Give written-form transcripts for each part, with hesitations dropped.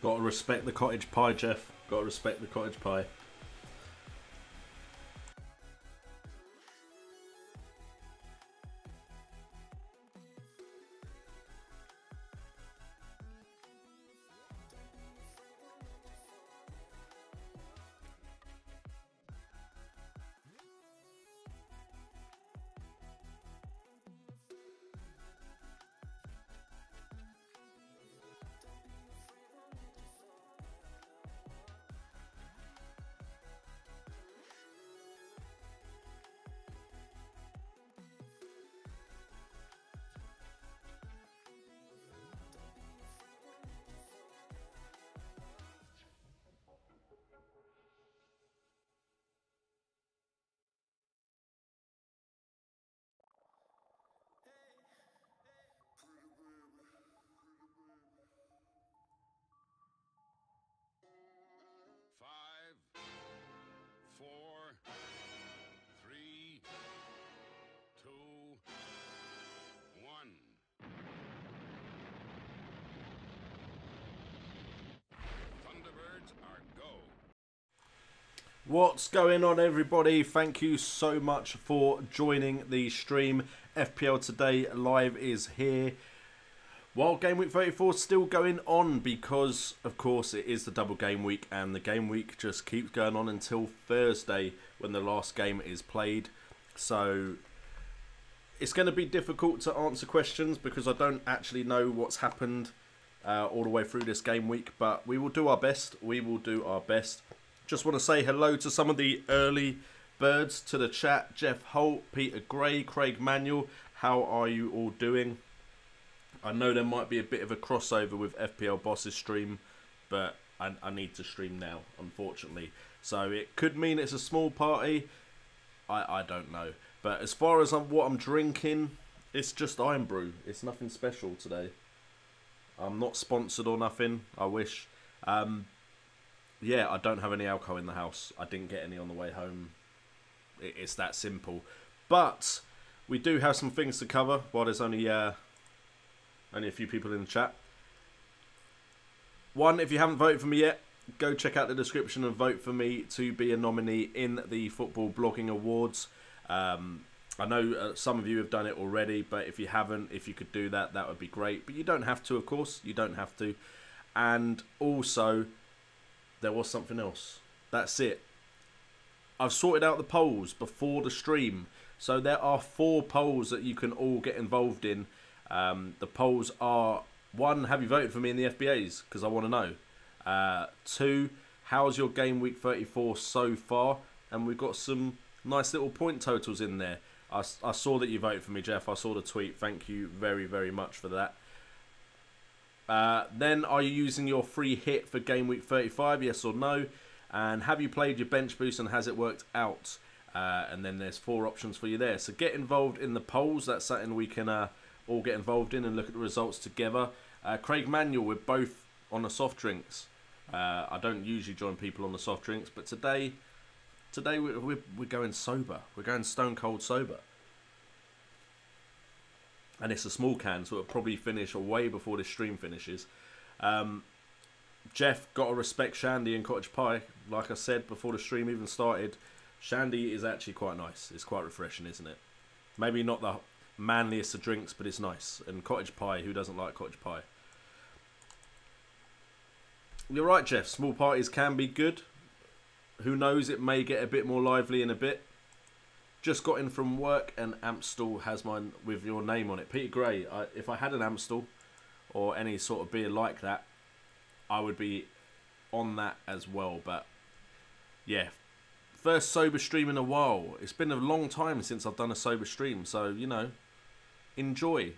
Got to respect the cottage pie, Jeff. Got to respect the cottage pie. What's going on, everybody? Thank you so much for joining the stream. FPL Today Live is here. While Game Week 34 is still going on because, of course, it is the double game week and the game week just keeps going on until Thursday when the last game is played. So it's going to be difficult to answer questions because I don't actually know what's happened all the way through this game week, but we will do our best. We will do our best. Just want to say hello to some of the early birds to the chat. Jeff Holt, Peter Gray, Craig Manuel. How are you all doing? I know there might be a bit of a crossover with FPL Boss's stream, but I need to stream now, unfortunately. So it could mean it's a small party. I don't know. But as far as what I'm drinking, it's just Iron Brew. It's nothing special today. I'm not sponsored or nothing. I wish. Yeah, I don't have any alcohol in the house. I didn't get any on the way home. It's that simple. But we do have some things to cover while there's only a few people in the chat. One, if you haven't voted for me yet, go check out the description and vote for me to be a nominee in the Football Blogging Awards. I know some of you have done it already, but if you haven't, if you could do that, that would be great. But you don't have to, of course. You don't have to. And also, there was something else. That's it. I've sorted out the polls before the stream. So there are 4 polls that you can all get involved in. The polls are: 1, have you voted for me in the FBAs? Because I want to know. 2, how's your game week 34 so far? And we've got some nice little point totals in there. I saw that you voted for me, Jeff. I saw the tweet. Thank you very, very much for that. Then, are you using your free hit for Game Week 35, yes or no? And have you played your bench boost and has it worked out? And then there's 4 options for you there. So get involved in the polls. That's something we can all get involved in and look at the results together. Craig Manuel, we're both on the soft drinks. I don't usually join people on the soft drinks, but today we're going sober. We're going stone cold sober. And it's a small can, so it'll probably finish way before this stream finishes. Jeff, got to respect Shandy and Cottage Pie. Like I said before the stream even started, Shandy is actually quite nice. It's quite refreshing, isn't it? Maybe not the manliest of drinks, but it's nice. And Cottage Pie, who doesn't like Cottage Pie? You're right, Jeff. Small parties can be good. Who knows, it may get a bit more lively in a bit. Just got in from work and Amstel has mine with your name on it. Peter Gray, if I had an Amstel or any sort of beer like that, I would be on that as well. But yeah, first sober stream in a while. It's been a long time since I've done a sober stream. So, you know, enjoy.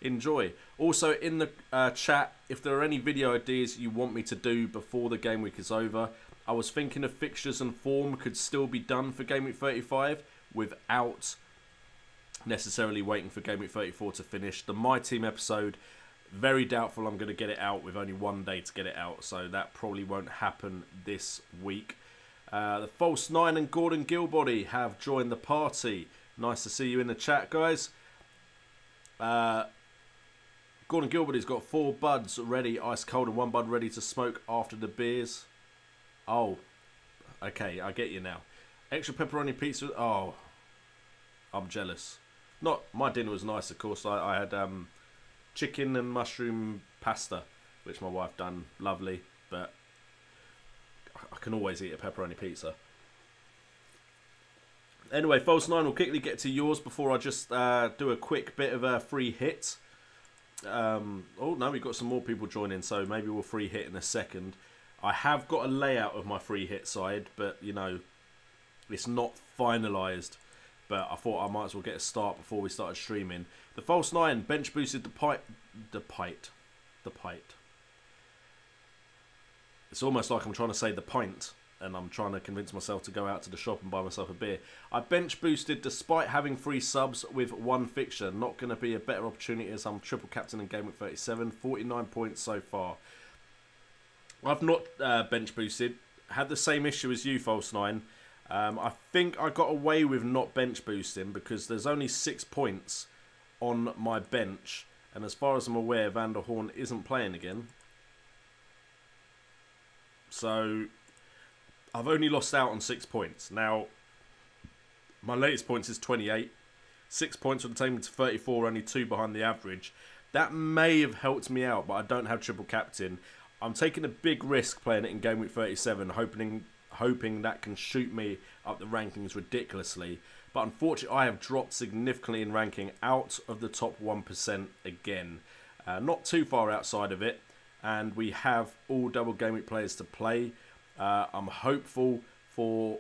Enjoy. Also in the chat, if there are any video ideas you want me to do before the game week is over, I was thinking of fixtures and form could still be done for Game Week 35 without necessarily waiting for Game Week 34 to finish. The My Team episode, very doubtful I'm going to get it out with only 1 day to get it out, so that probably won't happen this week. The False 9 and Gordon Gilbody have joined the party. Nice to see you in the chat, guys. Gordon Gilbert has got 4 buds ready, ice cold, and 1 bud ready to smoke after the beers. Oh, okay, I get you now. Extra pepperoni pizza. Oh, I'm jealous. Not my dinner was nice, of course. I had chicken and mushroom pasta, which my wife done lovely. But I can always eat a pepperoni pizza. Anyway, False 9 will quickly get to yours before I just do a quick bit of a free hit. Oh no, we've got some more people joining, so maybe we'll free hit in a second. I have got a layout of my free hit side, but you know, it's not finalised. But I thought I might as well get a start before we started streaming. The False 9 bench boosted the pint. It's almost like I'm trying to say the pint, and I'm trying to convince myself to go out to the shop and buy myself a beer. I bench boosted despite having 3 subs with 1 fixture. Not going to be a better opportunity as I'm triple captain in Gameweek37. 49 points so far. I've not bench boosted. Had the same issue as you, False 9. I think I got away with not bench boosting because there's only 6 points on my bench. And as far as I'm aware, Van der Horn isn't playing again. So I've only lost out on 6 points. Now, my latest points is 28. 6 points would take me to 34, only 2 behind the average. That may have helped me out, but I don't have triple captain. I'm taking a big risk playing it in Gameweek 37, hoping that can shoot me up the rankings ridiculously. But unfortunately, I have dropped significantly in ranking out of the top 1% again. Not too far outside of it. And we have all double game week players to play. I'm hopeful for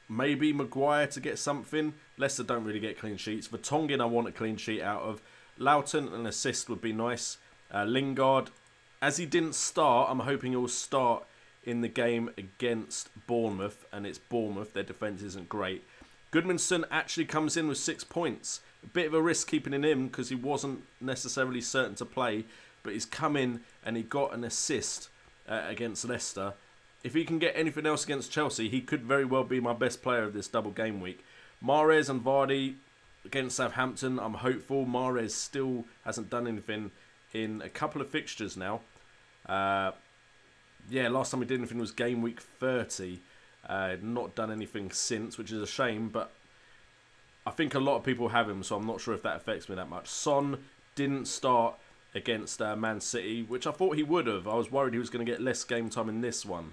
maybe Maguire to get something. Leicester don't really get clean sheets. For Tongan, I want a clean sheet out of. Loughton, an assist would be nice. Lingard, as he didn't start, I'm hoping he'll start in the game against Bournemouth. And it's Bournemouth, their defence isn't great. Goodmanson actually comes in with 6 points. A bit of a risk keeping in him because he wasn't necessarily certain to play. But he's come in and he got an assist against Leicester. If he can get anything else against Chelsea, he could very well be my best player of this double game week. Mahrez and Vardy against Southampton. I'm hopeful. Mahrez still hasn't done anything in a couple of fixtures now. Yeah, last time he did anything was game week 30. Not done anything since, which is a shame. But I think a lot of people have him, so I'm not sure if that affects me that much. Son didn't start against Man City, which I thought he would have. I was worried he was going to get less game time in this one.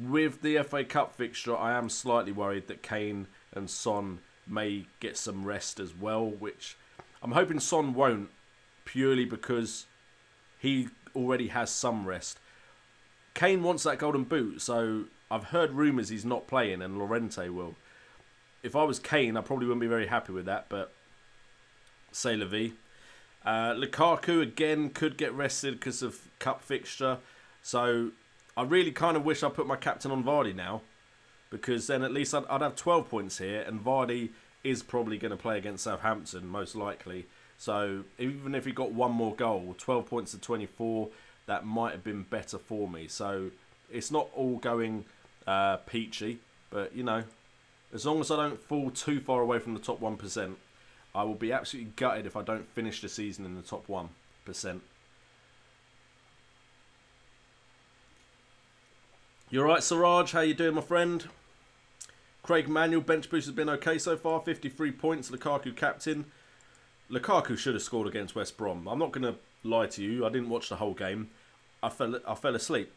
With the FA Cup fixture, I am slightly worried that Kane and Son may get some rest as well, which I'm hoping Son won't, purely because he already has some rest. Kane wants that golden boot, so I've heard rumours he's not playing and Llorente will. If I was Kane, I probably wouldn't be very happy with that, but c'est la vie. Lukaku again could get rested because of cup fixture, so I really kind of wish I put my captain on Vardy now, because then at least I'd have 12 points here, and Vardy is probably going to play against Southampton most likely. So even if he got 1 more goal, 12 points to 24, that might have been better for me. So it's not all going peachy, but you know, as long as I don't fall too far away from the top 1%. I will be absolutely gutted if I don't finish the season in the top 1%. You alright, Siraj? How you doing, my friend? Craig Manuel, bench boost has been okay so far. 53 points, Lukaku captain. Lukaku should have scored against West Brom. I'm not going to lie to you. I didn't watch the whole game. I fell asleep.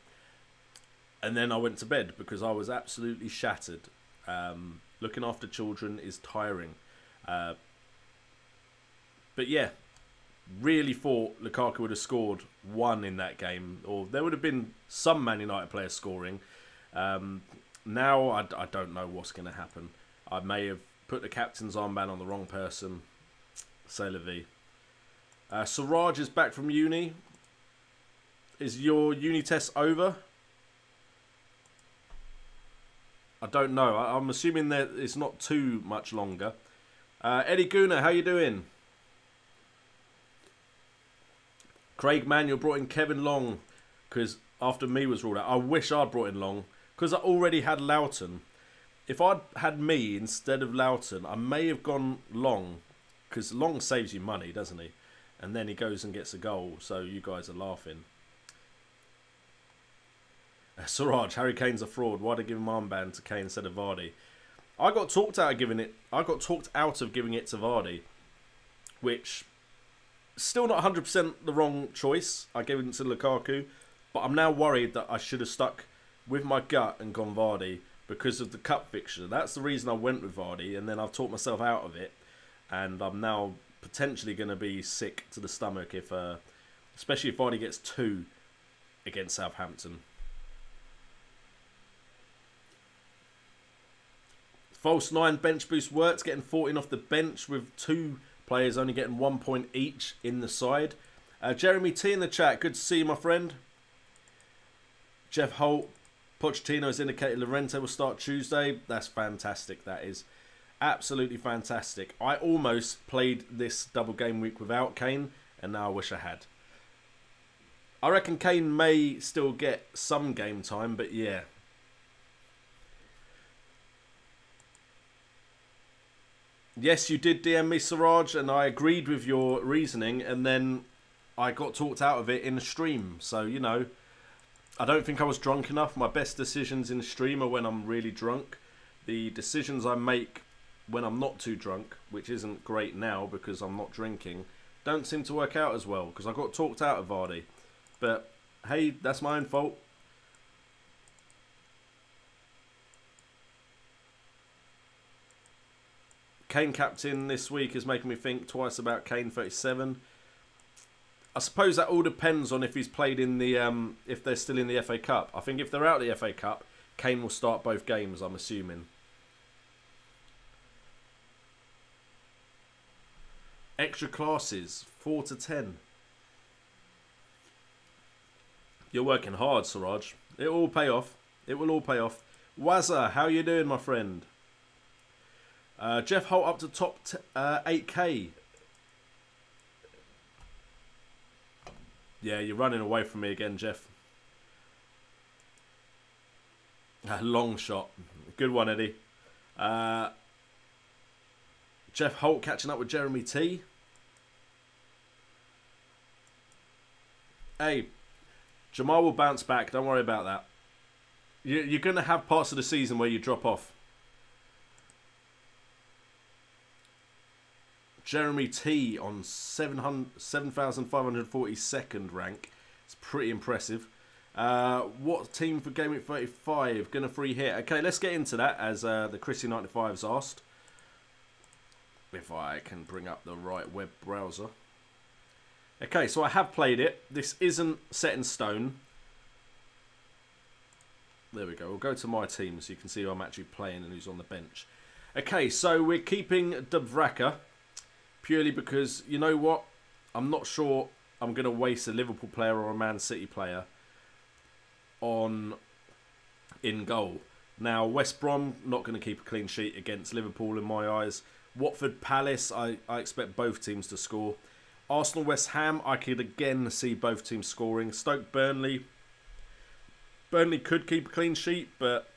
And then I went to bed because I was absolutely shattered. Looking after children is tiring. But yeah, really thought Lukaku would have scored 1 in that game. Or there would have been some Man United players scoring. Now I don't know what's going to happen. I may have put the captain's armband on the wrong person. C'est la vie. Siraj is back from uni. Is your uni test over? I don't know. I'm assuming that it's not too much longer. Eddie Guna, how you doing? Craig Manuel brought in Kevin Long because after me was ruled out. I wish I'd brought in Long because I already had Loughton. If I'd had me instead of Loughton, I may have gone Long because Long saves you money, doesn't he? and then he goes and gets a goal. So you guys are laughing. Siraj, Harry Kane's a fraud. Why'd I give him armband to Kane instead of Vardy? I got talked out of giving it. I got talked out of giving it to Vardy, which still not 100% the wrong choice. I gave it to Lukaku, but I'm now worried that I should have stuck with my gut and gone Vardy because of the cup fixture. That's the reason I went with Vardy, and then I've talked myself out of it, and I'm now potentially going to be sick to the stomach if, especially if Vardy gets 2 against Southampton. False 9 bench boost works, getting 14 off the bench with 2 players only getting 1 point each in the side. Jeremy T in the chat, good to see you, my friend. Jeff Holt, Pochettino has indicated Llorente will start Tuesday. That's fantastic, that is. Absolutely fantastic. I almost played this double game week without Kane, and now I wish I had. I reckon Kane may still get some game time, but yeah. Yes, you did DM me, Siraj, and I agreed with your reasoning, and then I got talked out of it in a stream. So, you know, I don't think I was drunk enough. My best decisions in a stream are when I'm really drunk. The decisions I make when I'm not too drunk, which isn't great now because I'm not drinking, don't seem to work out as well because I got talked out of Vardy. But, hey, that's my own fault. Kane captain this week is making me think twice about Kane 37. I suppose that all depends on if he's played in the if they're still in the FA Cup. I think if they're out of the FA Cup, Kane will start both games, I'm assuming. Extra classes, 4 to 10. You're working hard, Siraj. It will all pay off. It will all pay off. Wazza, how you doing, my friend? Jeff Holt up to top 8k. Yeah, you're running away from me again, Jeff. Long shot. Good one, Eddie. Jeff Holt catching up with Jeremy T. Hey, Jamal will bounce back. Don't worry about that. You're going to have parts of the season where you drop off. Jeremy T on 7,542nd rank. It's pretty impressive. What team for Gameweek35? Gonna free hit. Okay, let's get into that as the Chrissy95's asked. If I can bring up the right web browser. Okay, so I have played it. This isn't set in stone. There we go. We'll go to my team so you can see who I'm actually playing and who's on the bench. Okay, so we're keeping Dubravka. Purely because, you know what? I'm not sure I'm going to waste a Liverpool player or a Man City player in goal. Now, West Brom, not going to keep a clean sheet against Liverpool in my eyes. Watford Palace, I expect both teams to score. Arsenal West Ham, I could again see both teams scoring. Stoke Burnley. Burnley could keep a clean sheet, but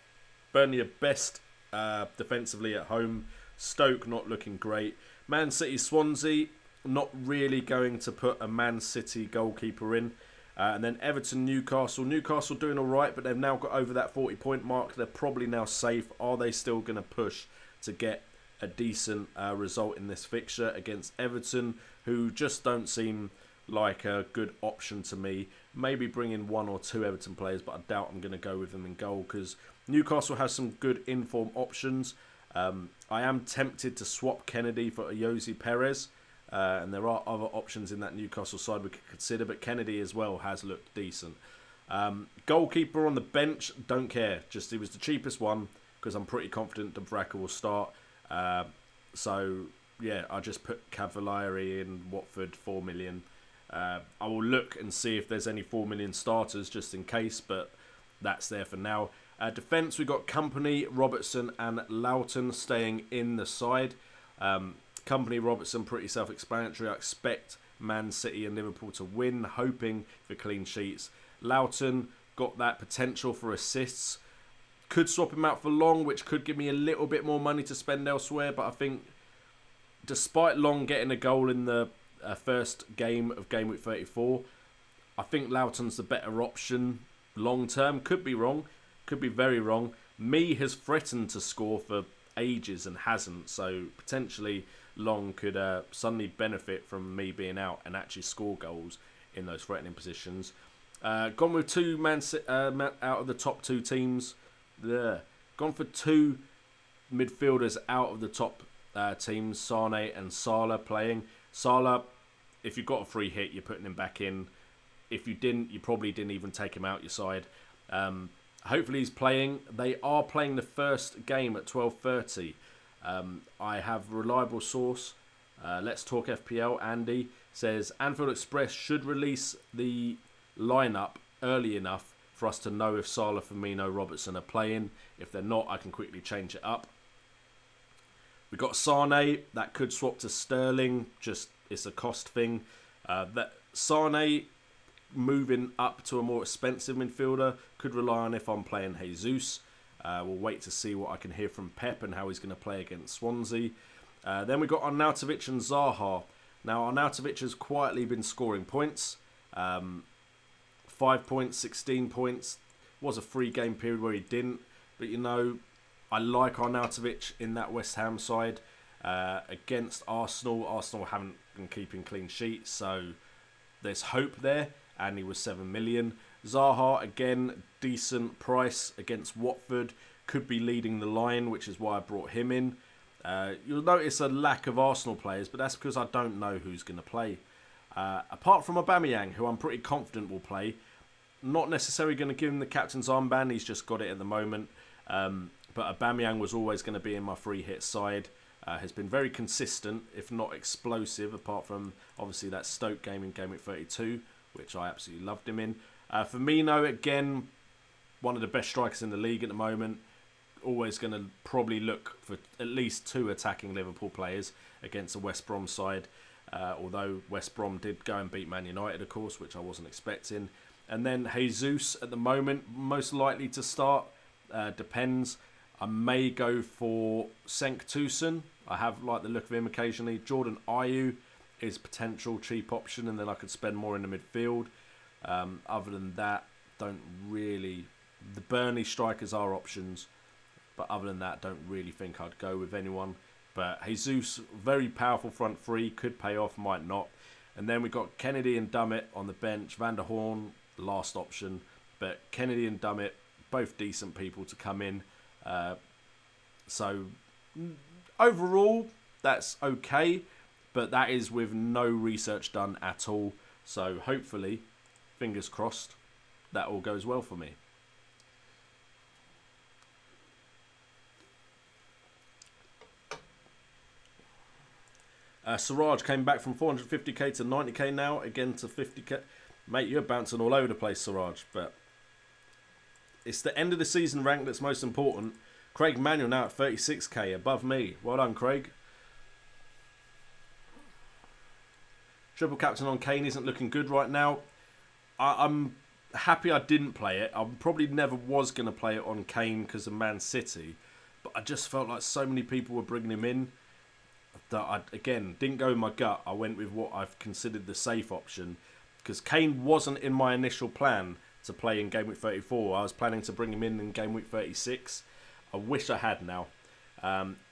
Burnley are best defensively at home. Stoke not looking great. Man City Swansea, not really going to put a Man City goalkeeper in. And then Everton Newcastle. Newcastle doing all right, but they've now got over that 40-point mark. They're probably now safe. Are they still going to push to get a decent result in this fixture against Everton, who just don't seem like a good option to me? Maybe bring in 1 or 2 Everton players, but I doubt I'm going to go with them in goal because Newcastle has some good in-form options. I am tempted to swap Kennedy for Ayoze Perez, and there are other options in that Newcastle side we could consider, but Kennedy as well has looked decent. Goalkeeper on the bench, don't care. Just it was the cheapest one because I'm pretty confident Dubravka will start. So yeah, I just put Cavalieri in Watford, 4 million. I will look and see if there's any 4 million starters just in case, but that's there for now. Defence, we've got Company, Robertson and Loughton staying in the side. Company, Robertson, pretty self-explanatory. I expect Man City and Liverpool to win, hoping for clean sheets. Loughton got that potential for assists. Could swap him out for Long, which could give me a little bit more money to spend elsewhere. But I think despite Long getting a goal in the first game of Game Week 34. I think Loughton's the better option long term. Could be wrong. Could be very wrong. Me has threatened to score for ages and hasn't. So potentially Long could suddenly benefit from me being out and actually score goals in those threatening positions. Gone with two out of the top two teams. Gone for two midfielders out of the top teams, Sane and Salah playing. Salah, if you've got a free hit, you're putting him back in. If you didn't, you probably didn't even take him out your side. Hopefully he's playing. They are playing the first game at 12:30. I have a reliable source. Let's Talk FPL. Andy says Anfield Express should release the lineup early enough for us to know if Salah, Firmino, Robertson are playing. If they're not, I can quickly change it up. We've got Sane. That could swap to Sterling. Just, it's a cost thing. That Sane moving up to a more expensive midfielder could rely on if I'm playing Jesus. We'll wait to see what I can hear from Pep and how he's going to play against Swansea. Then we've got Arnautovic and Zaha. Now, Arnautovic has quietly been scoring points. 5 points, 16 points. Was a free game period where he didn't. But, you know, I like Arnautovic in that West Ham side. Against Arsenal. Arsenal haven't been keeping clean sheets, so there's hope there. And he was 7 million. Zaha, again, decent price against Watford. Could be leading the line, which is why I brought him in. You'll notice a lack of Arsenal players, but that's because I don't know who's going to play. Apart from Aubameyang, who I'm pretty confident will play. Not necessarily going to give him the captain's armband. He's just got it at the moment. But Aubameyang was always going to be in my free hit side. Has been very consistent, if not explosive, apart from, obviously, that Stoke game in Game Week 32, which I absolutely loved him in. Firmino, again, one of the best strikers in the league at the moment. Always going to probably look for at least two attacking Liverpool players against a West Brom side. Although West Brom did go and beat Man United, of course, which I wasn't expecting. And then Jesus, at the moment, most likely to start. Depends. I may go for Cenk-Tosun. I have liked the look of him occasionally. Jordan Ayew is potential cheap option, and then I could spend more in the midfield. Other than that, don't really... The Burnley strikers are options, but other than that, don't really think I'd go with anyone. But Jesus, very powerful front three, could pay off, might not. And then we've got Kennedy and Dummett on the bench. Van der Horn, last option. But Kennedy and Dummett, both decent people to come in. So, overall, that's okay. But that is with no research done at all. So, hopefully, fingers crossed, that all goes well for me. Siraj came back from 450k to 90k now, again to 50k. Mate, you're bouncing all over the place, Siraj. But it's the end of the season rank that's most important. Craig Manuel now at 36k, above me. Well done, Craig. Triple captain on Kane isn't looking good right now. I'm happy I didn't play it. I probably never was going to play it on Kane because of Man City. But I just felt like so many people were bringing him in that I, again, didn't go with my gut. I went with what I've considered the safe option. Because Kane wasn't in my initial plan to play in Game Week 34. I was planning to bring him in Game Week 36. I wish I had now.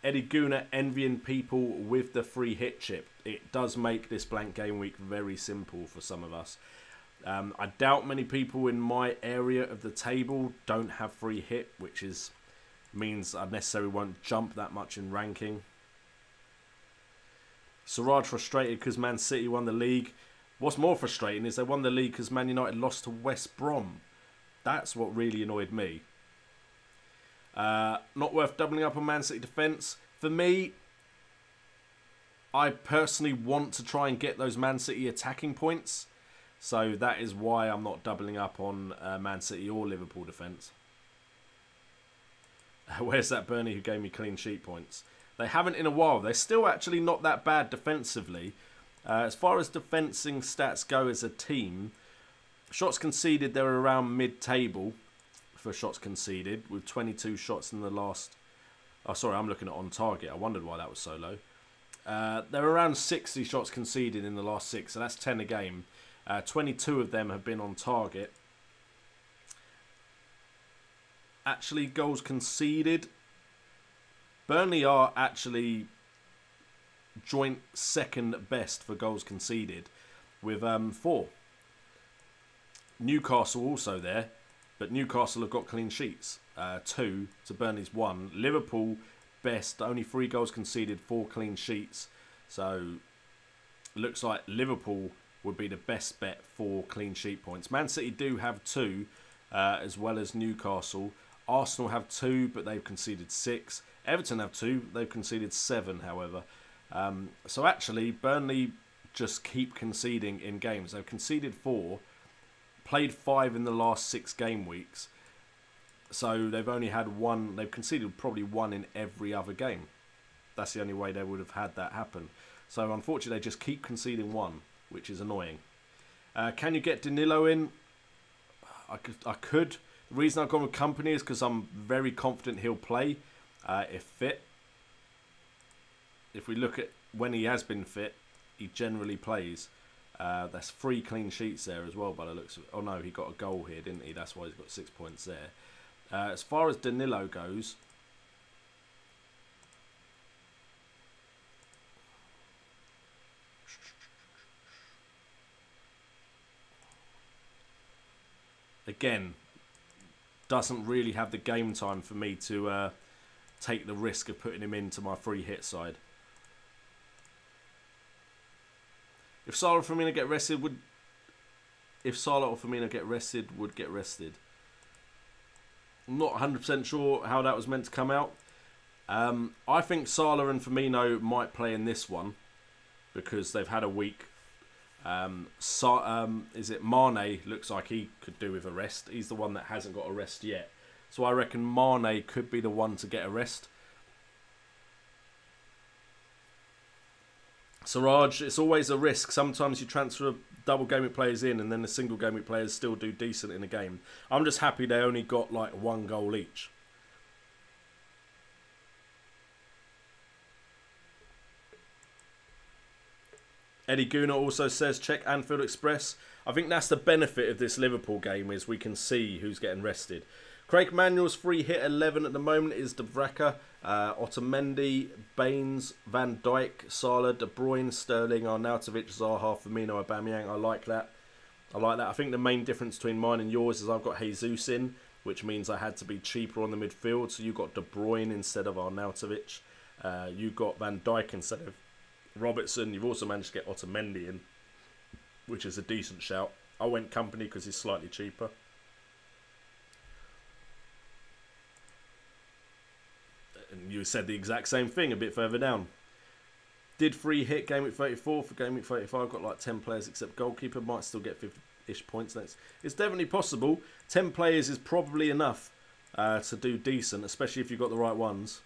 Eddie Guna envying people with the free hit chip. It does make this blank game week very simple for some of us. I doubt many people in my area of the table don't have free hit, which means I necessarily won't jump that much in ranking. Siraj frustrated because Man City won the league. What's more frustrating is they won the league because Man United lost to West Brom. That's what really annoyed me. Not worth doubling up on Man City defence. For me, I personally want to try and get those Man City attacking points. So that is why I'm not doubling up on Man City or Liverpool defence. Where's that Burnley who gave me clean sheet points? They haven't in a while. They're still actually not that bad defensively. As far as defensing stats go as a team, shots conceded, they're around mid-table for shots conceded with 22 shots in the last... Oh, sorry, I'm looking at on target. I wondered why that was so low. They're around 60 shots conceded in the last 6, so that's 10 a game. 22 of them have been on target. Actually, goals conceded. Burnley are actually joint second best for goals conceded with 4. Newcastle also there, but Newcastle have got clean sheets. 2 to Burnley's 1. Liverpool best, only 3 goals conceded, 4 clean sheets. So looks like Liverpool would be the best bet for clean sheet points. Man City do have 2 as well as Newcastle. Arsenal have 2, but they've conceded 6. Everton have 2, they've conceded 7, however. So actually, Burnley just keep conceding in games. They've conceded 4, played 5 in the last 6 game weeks. So they've only had 1, they've conceded probably 1 in every other game. That's the only way they would have had that happen. So unfortunately, they just keep conceding 1, which is annoying. Can you get Danilo in? I could. The reason I've gone with Company is because I'm very confident he'll play if fit. If we look at when he has been fit, he generally plays. That's 3 clean sheets there as well by the looks of it. Oh no, he got a goal here, didn't he? That's why he's got 6 points there. As far as Danilo goes, again, doesn't really have the game time for me to take the risk of putting him into my free hit side. If Salah or Firmino get rested, would get rested. I'm not 100% sure how that was meant to come out. I think Salah and Firmino might play in this one because they've had a week. Is it Mane? Looks like he could do with a rest. He's the one that hasn't got a rest yet. So I reckon Mane could be the one to get a rest. Siraj, it's always a risk. Sometimes you transfer double game week players in and then the single game week players still do decent in a game. I'm just happy they only got like 1 goal each. Eddie Guna also says check Anfield Express. I think that's the benefit of this Liverpool game is we can see who's getting rested. Craig Manuel's free hit 11 at the moment is De Vraka, Otamendi, Baines, Van Dijk, Salah, De Bruyne, Sterling, Arnautovic, Zaha, Firmino, Aubameyang. I like that. I think the main difference between mine and yours is I've got Jesus in, which means I had to be cheaper on the midfield. So you got De Bruyne instead of Arnautovic. You got Van Dijk instead of Robertson. You've also managed to get Otamendi in, which is a decent shout. I went Company because he's slightly cheaper. And you said the exact same thing a bit further down. Did free hit Gameweek 34 for Gameweek 35. Got like 10 players except goalkeeper. Might still get 50-ish points. It's definitely possible. 10 players is probably enough to do decent, especially if you've got the right ones.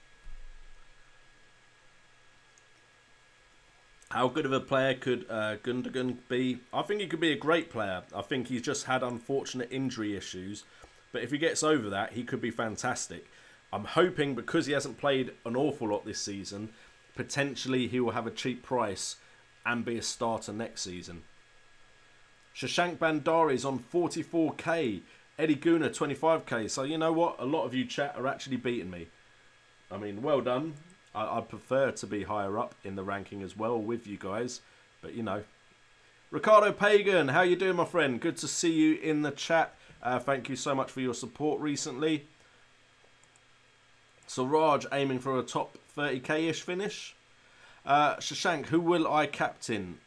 How good of a player could Gundogan be? I think he could be a great player. I think he's just had unfortunate injury issues. But if he gets over that, he could be fantastic. I'm hoping because he hasn't played an awful lot this season, potentially he will have a cheap price and be a starter next season. Shashank Bandari is on 44k. Eddie Guna 25k. So you know what? A lot of you chat are actually beating me. I mean, well done. I'd prefer to be higher up in the ranking as well with you guys. But, you know. Ricardo Pagan, how you doing, my friend? Good to see you in the chat. Thank you so much for your support recently. So, Raj aiming for a top 30k-ish finish. Shashank, who will I captain?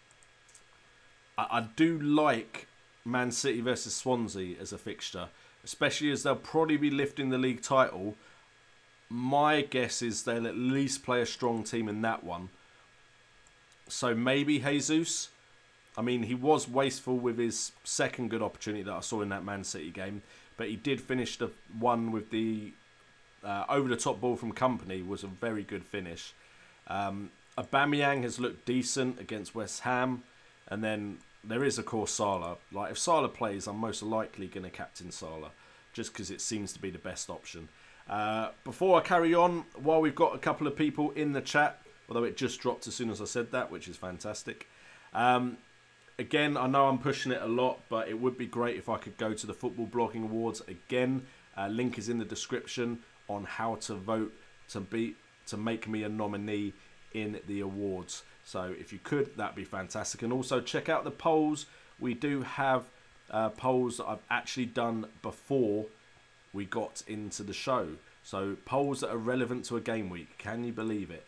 I do like Man City versus Swansea as a fixture. Especially as they'll probably be lifting the league title. My guess is they'll at least play a strong team in that one. So maybe Jesus. I mean, he was wasteful with his second good opportunity that I saw in that Man City game. But he did finish the one with the over-the-top ball from Company. Was a very good finish. Aubameyang has looked decent against West Ham. And then there is, of course, Salah. Like, if Salah plays, I'm most likely going to captain Salah. Just because it seems to be the best option. Before I carry on, while we've got a couple of people in the chat, although it just dropped as soon as I said that, which is fantastic. Again, I know I'm pushing it a lot, but it would be great if I could go to the Football Blogging Awards again. Link is in the description on how to vote to make me a nominee in the awards. So if you could, that'd be fantastic. And also check out the polls. We do have polls that I've actually done before we got into the show. So polls that are relevant to a game week. Can you believe it?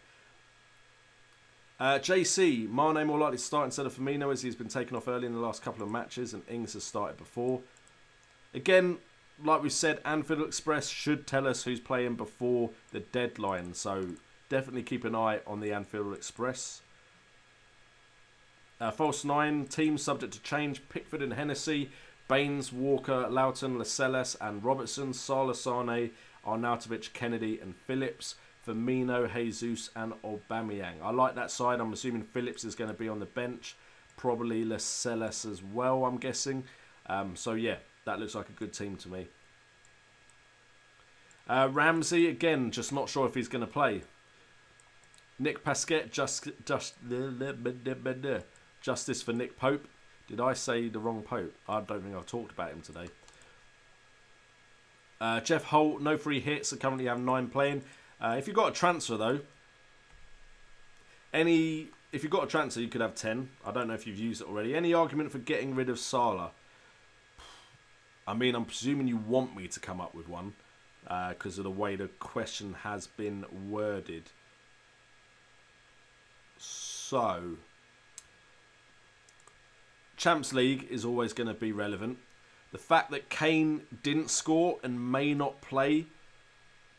JC, Mane more likely to start instead of Firmino as he's been taken off early in the last couple of matches and Ings has started before. Again, like we said, Anfield Express should tell us who's playing before the deadline. So definitely keep an eye on the Anfield Express. False 9, teams subject to change. Pickford and Hennessy, Baines, Walker, Loughton, Lascelles and Robertson, Salah, Sane, Arnautovic, Kennedy and Phillips. Firmino, Jesus and Aubameyang. I like that side. I'm assuming Phillips is going to be on the bench. Probably Lascelles as well, I'm guessing. So yeah, that looks like a good team to me. Ramsey, again, just not sure if he's going to play. Nick Pasquet, justice for Nick Pope. Did I say the wrong Pope? I don't think I've talked about him today. Jeff Holt, no free hits. I currently have 9 playing. If you've got a transfer, though, if you've got a transfer, you could have 10. I don't know if you've used it already. Any argument for getting rid of Salah? I mean, I'm presuming you want me to come up with one because of the way the question has been worded. So, Champions League is always going to be relevant. The fact that Kane didn't score and may not play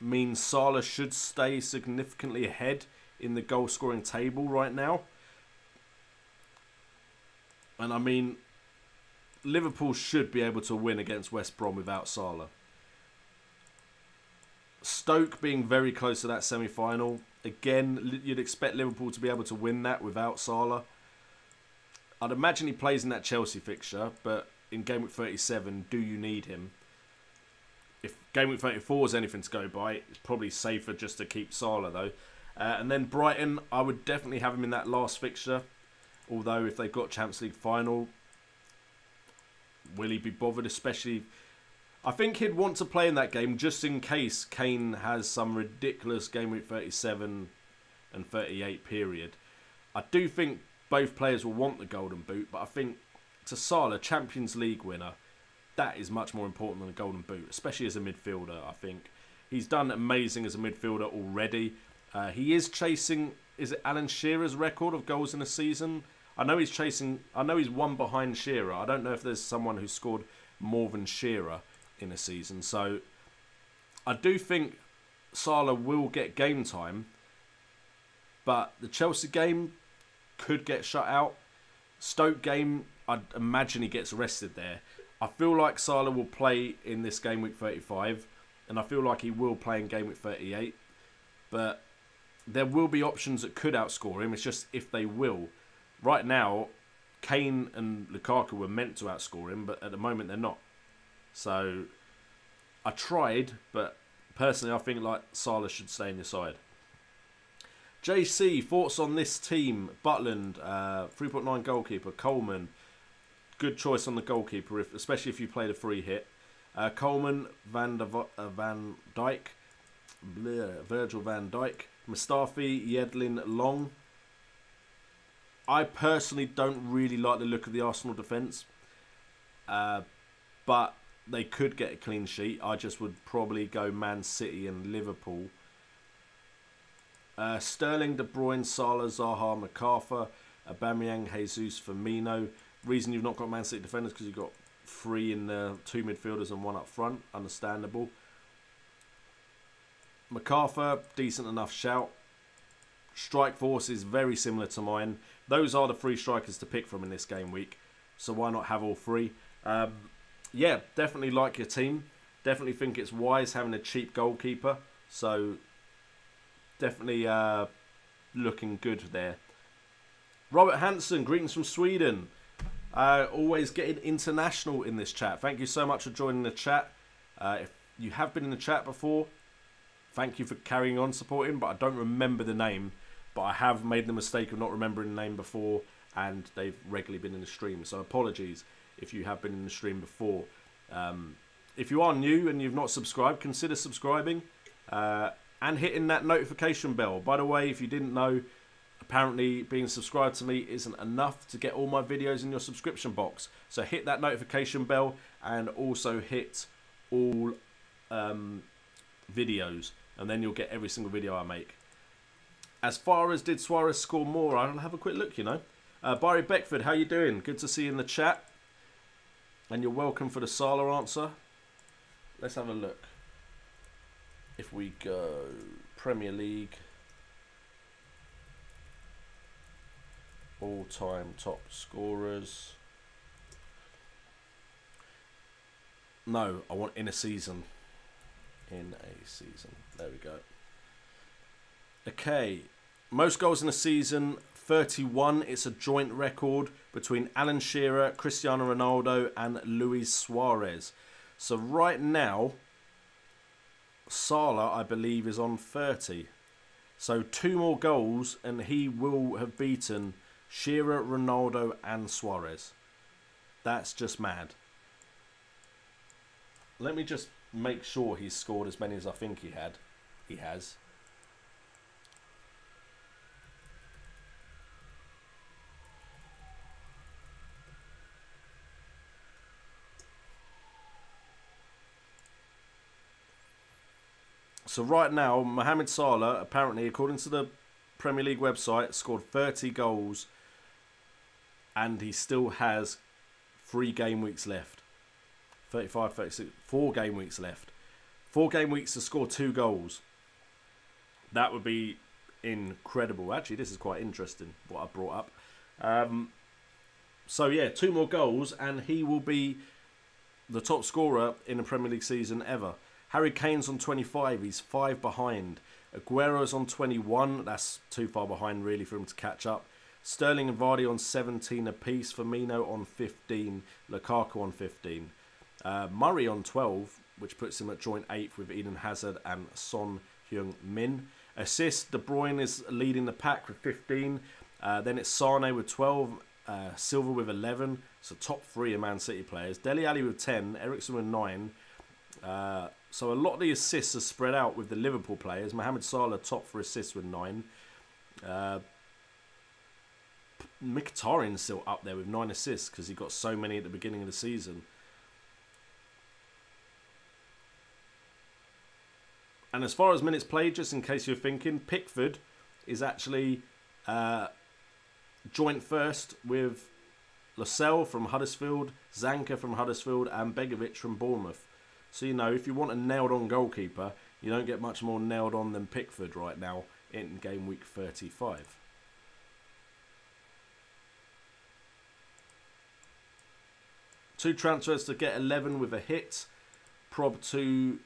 means Salah should stay significantly ahead in the goal scoring table right now. And I mean, Liverpool should be able to win against West Brom without Salah. Stoke being very close to that semi-final. Again, you'd expect Liverpool to be able to win that without Salah. I'd imagine he plays in that Chelsea fixture, but in Game Week 37, do you need him? If Game Week 34 is anything to go by, it's probably safer just to keep Salah, though. And then Brighton, I would definitely have him in that last fixture. Although, if they've got Champions League final, will he be bothered? Especially, I think he'd want to play in that game just in case Kane has some ridiculous Game Week 37 and 38 period. I do think both players will want the Golden Boot, but I think to Salah, Champions League winner, that is much more important than a Golden Boot, especially as a midfielder, I think. He's done amazing as a midfielder already. He is chasing, is it Alan Shearer's record of goals in a season? I know he's one behind Shearer. I don't know if there's someone who scored more than Shearer in a season. So I do think Salah will get game time, but the Chelsea game could get shut out. Stoke game, I'd imagine he gets rested there. I feel like Salah will play in this Game Week 35, and I feel like he will play in Game Week 38. But there will be options that could outscore him. It's just if they will. Right now, Kane and Lukaku were meant to outscore him, but at the moment they're not. So I tried, but personally I think like Salah should stay in your side. JC, thoughts on this team? Butland, 3.9 goalkeeper. Coleman, good choice on the goalkeeper, especially if you played a free hit. Coleman, Van Dijk, Virgil van Dijk, Mustafi, Yedlin, Long. I personally don't really like the look of the Arsenal defence, but they could get a clean sheet. I just would probably go Man City and Liverpool. Sterling, De Bruyne, Salah, Zaha, MacArthur, Aubameyang, Jesus, Firmino. Reason you've not got Man City defenders because you've got 3 in the 2 midfielders and 1 up front. Understandable. MacArthur, decent enough shout. Strike force is very similar to mine. Those are the 3 strikers to pick from in this game week. So why not have all 3? Yeah, definitely like your team. Definitely think it's wise having a cheap goalkeeper. So definitely looking good there. Robert Hansen, greetings from Sweden. Always getting international in this chat. Thank you so much for joining the chat. If you have been in the chat before, thank you for carrying on supporting, but I don't remember the name. but I have made the mistake of not remembering the name before, and they've regularly been in the stream. So apologies if you have been in the stream before. If you are new and you've not subscribed, consider subscribing and hitting that notification bell. By the way, if you didn't know, apparently being subscribed to me isn't enough to get all my videos in your subscription box. So hit that notification bell and also hit all videos, and then you'll get every single video I make. As far as did Suarez score more, I'll have a quick look, you know. Barry Beckford, how you doing? Good to see you in the chat. And you're welcome for the Salah answer. Let's have a look. If we go Premier League, all-time top scorers. No, I want in a season. In a season. There we go. Okay. Most goals in a season, 31. It's a joint record between Alan Shearer, Cristiano Ronaldo and Luis Suarez. So right now, Salah, I believe, is on 30. So 2 more goals and he will have beaten Shearer, Ronaldo and Suarez. That's just mad. Let me just make sure he's scored as many as I think he had. He has. So right now, Mohamed Salah, apparently, according to the Premier League website, scored 30 goals and he still has 3 game weeks left. 35, 36, 4 game weeks left. 4 game weeks to score 2 goals. That would be incredible. Actually, this is quite interesting, what I brought up. So, yeah, 2 more goals and he will be the top scorer in a Premier League season ever. Harry Kane's on 25. He's 5 behind. Aguero's on 21. That's too far behind, really, for him to catch up. Sterling and Vardy on 17 apiece. Firmino on 15. Lukaku on 15. Murray on 12, which puts him at joint 8th with Eden Hazard and Son Heung-min. Assists, De Bruyne is leading the pack with 15. Then it's Sane with 12. Silva with 11. So top 3 of Man City players. Dele Alli with 10. Eriksen with 9. So a lot of the assists are spread out with the Liverpool players. Mohamed Salah top for assists with 9. Mkhitaryan's still up there with 9 assists because he got so many at the beginning of the season. And as far as minutes played, just in case you're thinking, Pickford is actually joint first with Lascelles from Huddersfield, Zanka from Huddersfield and Begovic from Bournemouth. So, you know, if you want a nailed-on goalkeeper, you don't get much more nailed on than Pickford right now in game week 35. Two transfers to get 11 with a hit. Prob 2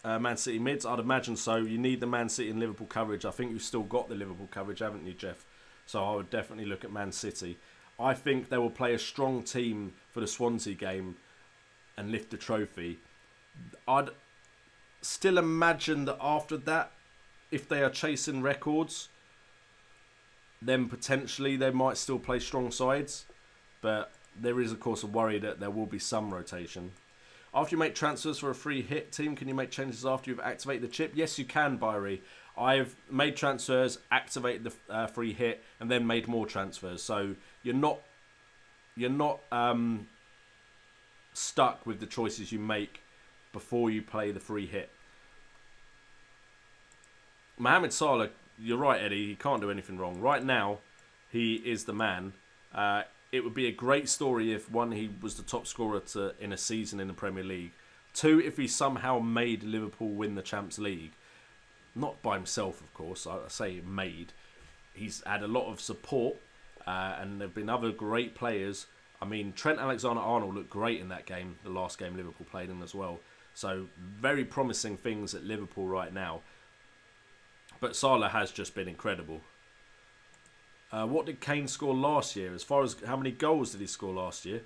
Man City mids. I'd imagine so. You need the Man City and Liverpool coverage. I think you've still got the Liverpool coverage, haven't you, Jeff? So I would definitely look at Man City. I think they will play a strong team for the Swansea game and lift the trophy. I'd still imagine that after that, if they are chasing records, then potentially they might still play strong sides. But there is, of course, a worry that there will be some rotation. After you make transfers for a free hit team, can you make changes after you've activated the chip? Yes, you can, Byrie. I've made transfers, activated the free hit, and then made more transfers. So you're not stuck with the choices you make before you play the free hit. Mohamed Salah, you're right, Eddie. He can't do anything wrong. Right now, he is the man. It would be a great story if, 1, he was the top scorer in a season in the Premier League. 2, if he somehow made Liverpool win the Champions League. Not by himself, of course. I say made. He's had a lot of support, and there have been other great players. I mean, Trent Alexander-Arnold looked great in that game, the last game Liverpool played in as well. So, very promising things at Liverpool right now. But Salah has just been incredible. What did Kane score last year? As far as how many goals did he score last year?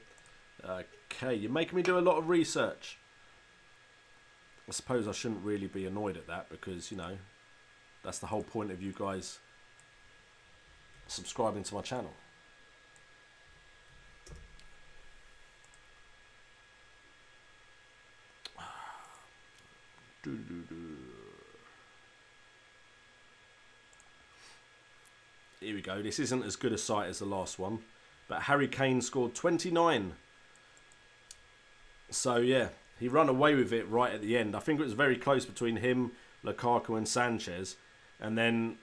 Okay, you're making me do a lot of research. I suppose I shouldn't really be annoyed at that because, you know, that's the whole point of you guys subscribing to my channel. Here we go. This isn't as good a site as the last one, but Harry Kane scored 29. So yeah, he ran away with it right at the end. I think it was very close between him, Lukaku and Sanchez, and then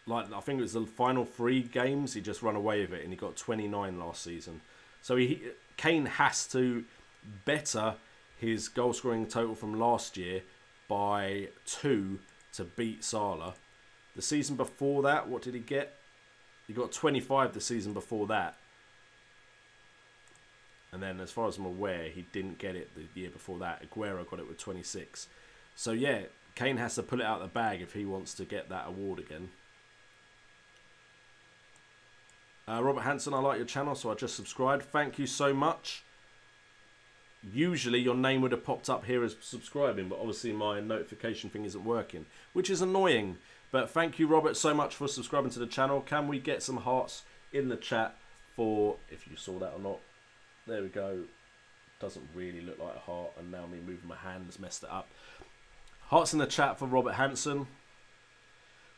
like I think it was the final 3 games he just ran away with it, and he got 29 last season. So Kane has to better his goal scoring total from last year by 2 to beat Salah. The season before that, what did he get? He got 25 the season before that. And then as far as I'm aware, he didn't get it the year before that. Aguero got it with 26. So yeah, Kane has to pull it out of the bag if he wants to get that award again. Robert Hanson, I like your channel, so I just subscribed. Thank you so much. Usually your name would have popped up here as subscribing, but obviously my notification thing isn't working, which is annoying. But thank you, Robert, so much for subscribing to the channel. Can we get some hearts in the chat for, if you saw that or not? There we go. Doesn't really look like a heart, and now me moving my hand has messed it up. Hearts in the chat for Robert Hanson.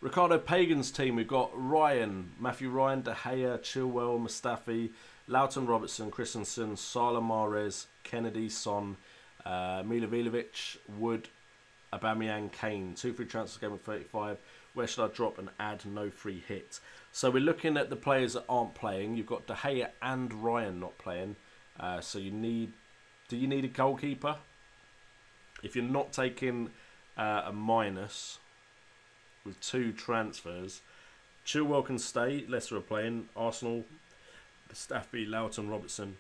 Ricardo Pagan's team, we've got Ryan, Matthew Ryan, De Gea, Chilwell, Mustafi, Loughton Robertson, Christensen, Salah, Mahrez, Kennedy, Son, Milivojevic, Wood, Aubameyang, Kane. 2 free transfers, game of 35. Where should I drop and add no free hit? So we're looking at the players that aren't playing. You've got De Gea and Ryan not playing. So you need... Do you need a goalkeeper? If you're not taking a minus with 2 transfers, Chilwell can stay. Leicester are playing. Arsenal, Mustafi, Loughton Robertson,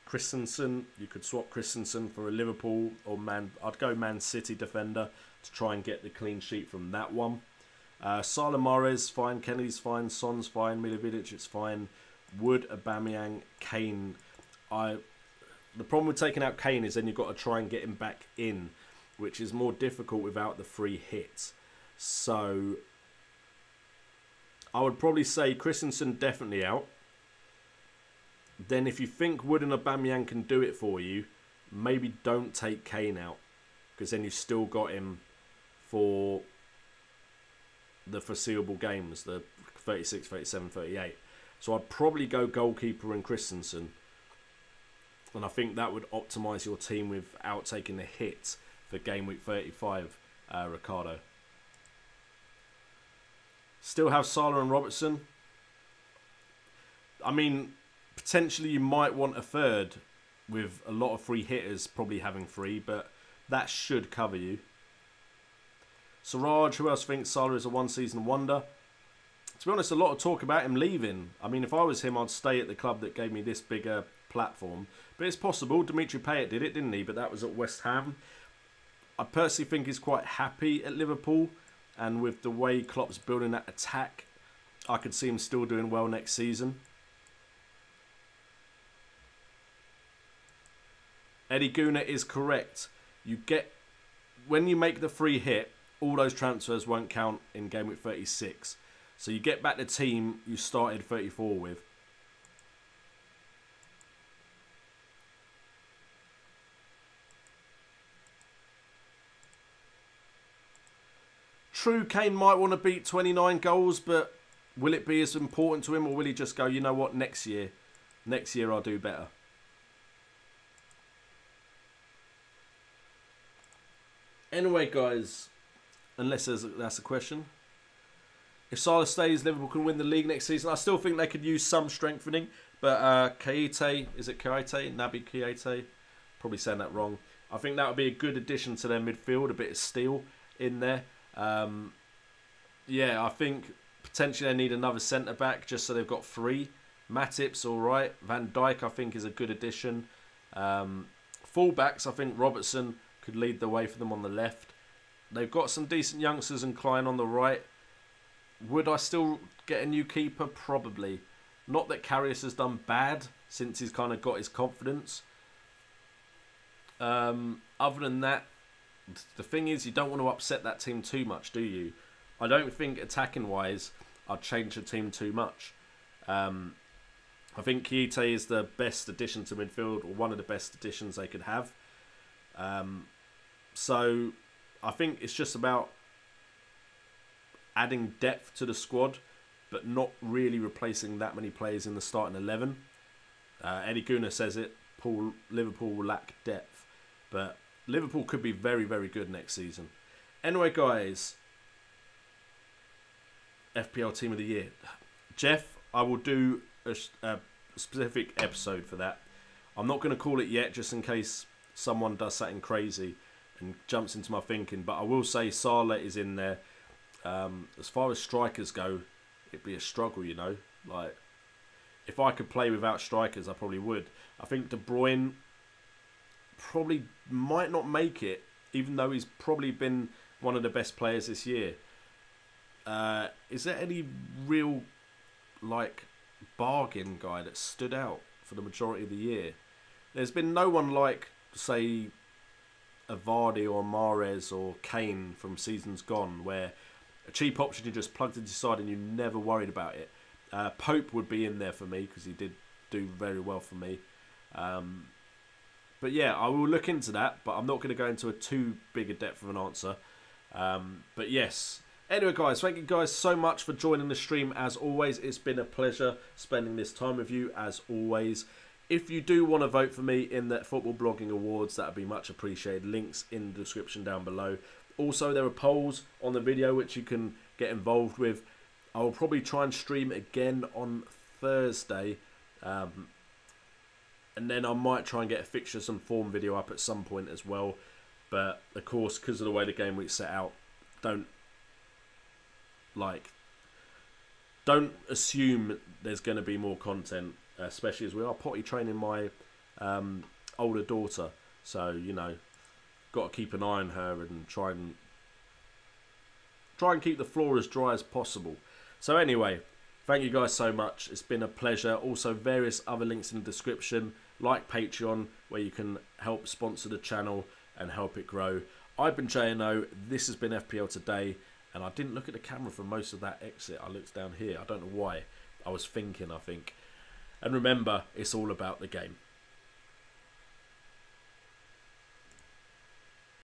Christensen. You could swap Christensen for a Liverpool or I'd go Man City defender to try and get the clean sheet from that one. Salah, Mahrez fine, Kennedy's fine, Son's fine, Milivojevic it's fine, Wood, Aubameyang, Kane. The problem with taking out Kane is then you've got to try and get him back in, which is more difficult without the free hits. So I would probably say Christensen definitely out. Then if you think Wood and Aubameyang can do it for you, maybe don't take Kane out, because then you've still got him for the foreseeable games, the 36, 37, 38. So I'd probably go goalkeeper and Christensen. And I think that would optimise your team without taking the hit for game week 35, Ricardo. Still have Salah and Robertson. I mean, potentially you might want a third with a lot of free hitters probably having 3, but that should cover you. Siraj, who else thinks Salah is a one-season wonder? To be honest, a lot of talk about him leaving. I mean, if I was him, I'd stay at the club that gave me this bigger platform. But it's possible. Dimitri Payet did it, didn't he? But that was at West Ham. I personally think he's quite happy at Liverpool. And with the way Klopp's building that attack, I could see him still doing well next season. Eddie Guna is correct. When you make the free hit, all those transfers won't count in game week 36. So you get back the team you started 34 with. True, Kane might want to beat 29 goals, but will it be as important to him, or will he just go, you know what, next year I'll do better? Anyway, guys, unless that's a question. If Salah stays, Liverpool can win the league next season. I still think they could use some strengthening, but Keita, is it Keita? Naby Keita? Probably saying that wrong. I think that would be a good addition to their midfield, a bit of steel in there. Yeah, I think potentially they need another centre-back just so they've got 3. Matip's all right. Van Dijk, I think, is a good addition. Full-backs, I think Robertson could lead the way for them on the left. They've got some decent youngsters and Klein on the right. Would I still get a new keeper? Probably. Not that Karius has done bad since he's kind of got his confidence. Other than that, the thing is, you don't want to upset that team too much, do you? I don't think attacking-wise I'd change the team too much. I think Keita is the best addition to midfield, or one of the best additions they could have. So I think it's just about adding depth to the squad, but not really replacing that many players in the starting 11. Eddie Gunnar says it, Liverpool will lack depth, but Liverpool could be very, very good next season. Anyway, guys, FPL Team of the Year. Jeff, I will do a specific episode for that. I'm not going to call it yet, just in case someone does something crazy and jumps into my thinking, but I will say Salah is in there. As far as strikers go, it'd be a struggle, you know. Like, if I could play without strikers, I probably would. I think De Bruyne probably might not make it, even though he's probably been one of the best players this year. Is there any real, like, bargain guy that stood out for the majority of the year? There's been no one like, say, a Vardy or Mahrez or Kane from seasons gone, where a cheap option you just plugged into your side and you never worried about it. Pope would be in there for me because he did do very well for me. But yeah, I will look into that, but I'm not going to go into a too big a depth of an answer. But yes. Anyway, guys, thank you guys so much for joining the stream. As always, it's been a pleasure spending this time with you, as always. If you do want to vote for me in the Football Blogging Awards, that would be much appreciated. Links in the description down below. Also, there are polls on the video which you can get involved with. I will probably try and stream again on Thursday. And then I might try and get a fixtures and form video up at some point as well. But, of course, because of the way the game week's set out, don't assume there's going to be more content, especially as we are potty training my older daughter. So, you know, got to keep an eye on her and try and keep the floor as dry as possible. So anyway, thank you guys so much. It's been a pleasure. Also, various other links in the description, like Patreon, where you can help sponsor the channel and help it grow. I've been JNO. This has been FPL Today. And I didn't look at the camera for most of that exit. I looked down here. I don't know why. I was thinking, I think. And remember, it's all about the game.